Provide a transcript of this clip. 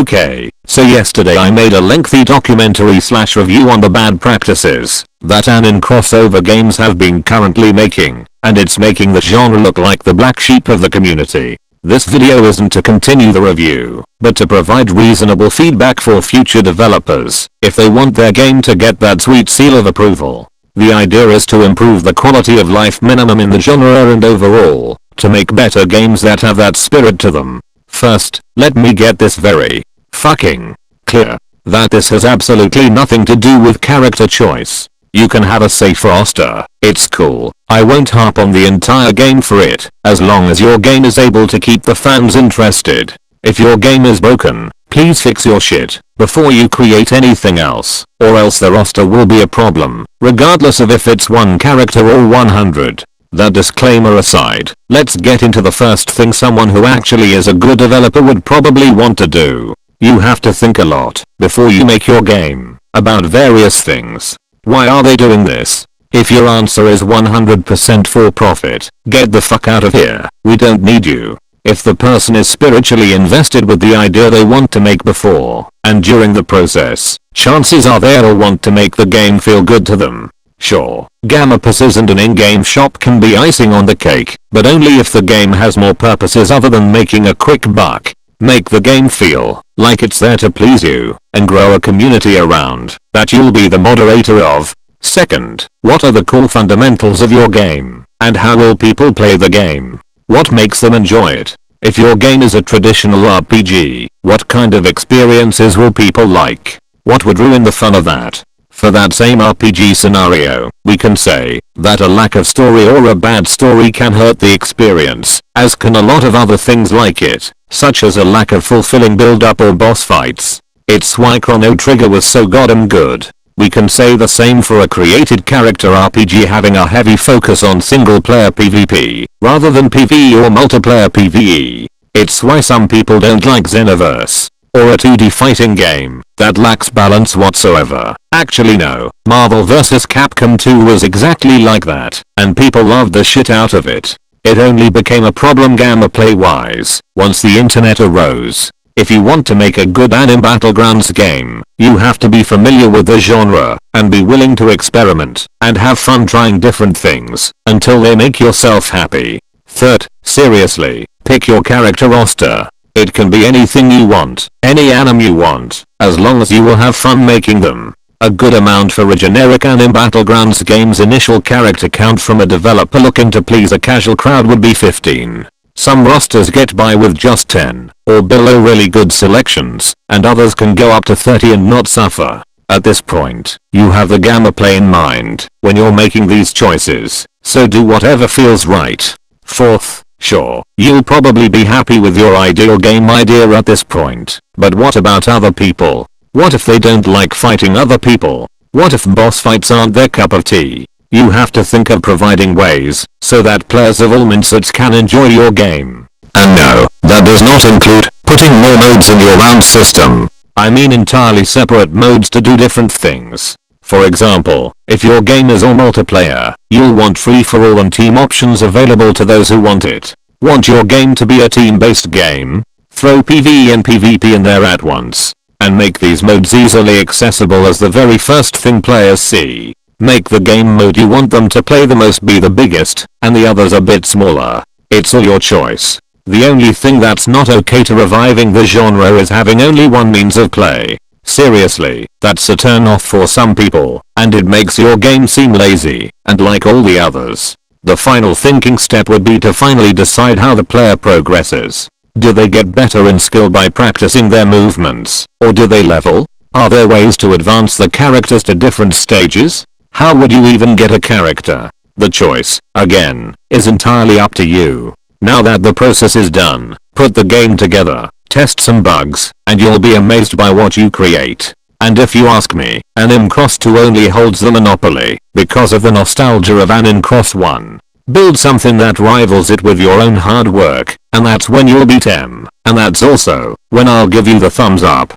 Okay, so yesterday I made a lengthy documentary/review on the bad practices that anime crossover games have been currently making, and it's making the genre look like the black sheep of the community. This video isn't to continue the review, but to provide reasonable feedback for future developers if they want their game to get that sweet seal of approval. The idea is to improve the quality of life minimum in the genre and overall, to make better games that have that spirit to them. First, let me get this very fucking clear that this has absolutely nothing to do with character choice. You can have a safe roster, it's cool, I won't harp on the entire game for it, as long as your game is able to keep the fans interested. If your game is broken, please fix your shit before you create anything else, or else the roster will be a problem, regardless of if it's one character or 100. That disclaimer aside, let's get into the first thing someone who actually is a good developer would probably want to do. You have to think a lot before you make your game about various things. Why are they doing this? If your answer is 100% for profit, get the fuck out of here, we don't need you. If the person is spiritually invested with the idea they want to make before and during the process, chances are they'll want to make the game feel good to them. Sure, Gamma Passes and an in-game shop can be icing on the cake, but only if the game has more purposes other than making a quick buck. Make the game feel like it's there to please you, and grow a community around that you'll be the moderator of. Second, what are the core fundamentals of your game, and how will people play the game? What makes them enjoy it? If your game is a traditional RPG, what kind of experiences will people like? What would ruin the fun of that? For that same RPG scenario, we can say that a lack of story or a bad story can hurt the experience, as can a lot of other things like it, such as a lack of fulfilling build-up or boss fights. It's why Chrono Trigger was so goddamn good. We can say the same for a created character RPG having a heavy focus on single-player PvP, rather than PvE or multiplayer PvE. It's why some people don't like Xenoverse, or a 2D fighting game that lacks balance whatsoever. Actually no, Marvel vs. Capcom 2 was exactly like that, and people loved the shit out of it. It only became a problem Gamma play-wise once the internet arose. If you want to make a good anime battlegrounds game, you have to be familiar with the genre, and be willing to experiment, and have fun trying different things, until they make yourself happy. Third, seriously, pick your character roster. It can be anything you want, any anime you want, as long as you will have fun making them. A good amount for a generic anime battlegrounds game's initial character count from a developer looking to please a casual crowd would be 15. Some rosters get by with just 10, or below really good selections, and others can go up to 30 and not suffer. At this point, you have the Gamma play in mind when you're making these choices, so do whatever feels right. Fourth, sure, you'll probably be happy with your ideal game idea at this point, but what about other people? What if they don't like fighting other people? What if boss fights aren't their cup of tea? You have to think of providing ways so that players of all mindsets can enjoy your game. And no, that does not include putting more modes in your round system. I mean entirely separate modes to do different things. For example, if your game is all multiplayer, you'll want free-for-all and team options available to those who want it. Want your game to be a team-based game? Throw PvE and PvP in there at once, and make these modes easily accessible as the very first thing players see. Make the game mode you want them to play the most be the biggest, and the others a bit smaller. It's all your choice. The only thing that's not okay to reviving the genre is having only one means of play. Seriously, that's a turn off for some people, and it makes your game seem lazy, and like all the others. The final thinking step would be to finally decide how the player progresses. Do they get better in skill by practicing their movements, or do they level? Are there ways to advance the characters to different stages? How would you even get a character? The choice, again, is entirely up to you. Now that the process is done, put the game together, test some bugs, and you'll be amazed by what you create. And if you ask me, Anime Cross 2 only holds the monopoly because of the nostalgia of Anime Cross 1. Build something that rivals it with your own hard work, and that's when you'll beat them, and that's also when I'll give you the thumbs up.